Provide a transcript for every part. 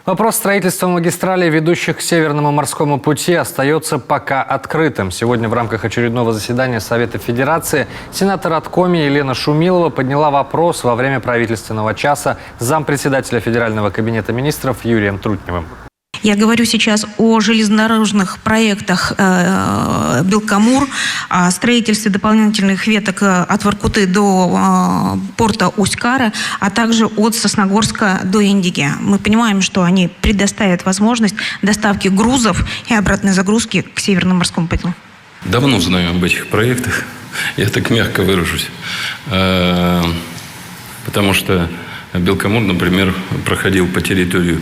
Вопрос строительства магистралей, ведущих к Северному морскому пути, остается пока открытым. Сегодня в рамках очередного заседания Совета Федерации сенатор от Коми Елена Шумилова подняла вопрос во время правительственного часа с зампредседателя Федерального кабинета министров Юрием Трутневым. Я говорю сейчас о железнодорожных проектах Белкамур, о строительстве дополнительных веток от Воркуты до порта Усть-Кары, а также от Сосногорска до Индиги. Мы понимаем, что они предоставят возможность доставки грузов и обратной загрузки к Северному морскому пути. Давно знаю об этих проектах. Я так мягко выражусь. Потому что Белкамур, например, проходил по территории...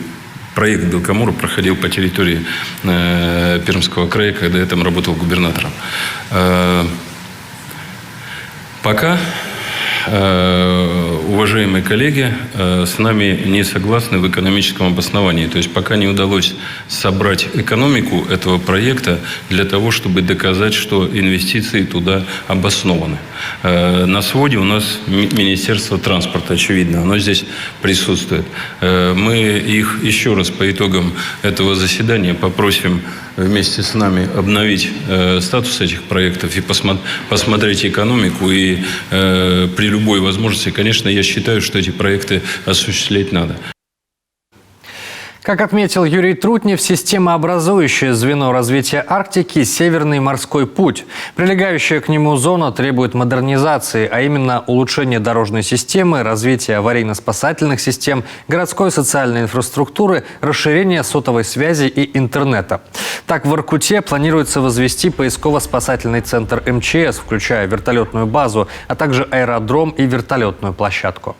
Проект Белкамура проходил по территории Пермского края, когда я там работал губернатором. Пока уважаемые коллеги с нами не согласны в экономическом обосновании. То есть пока не удалось собрать экономику этого проекта для того, чтобы доказать, что инвестиции туда обоснованы. На своде у нас Министерство транспорта, очевидно, оно здесь присутствует. Мы их еще раз по итогам этого заседания попросим вместе с нами обновить статус этих проектов и посмотреть экономику. И при любой возможности, конечно, я считаю, что эти проекты осуществлять надо. Как отметил Юрий Трутнев, системообразующее звено развития Арктики – Северный морской путь. Прилегающая к нему зона требует модернизации, а именно улучшения дорожной системы, развития аварийно-спасательных систем, городской социальной инфраструктуры, расширения сотовой связи и интернета. Так, в Воркуте планируется возвести поисково-спасательный центр МЧС, включая вертолетную базу, а также аэродром и вертолетную площадку.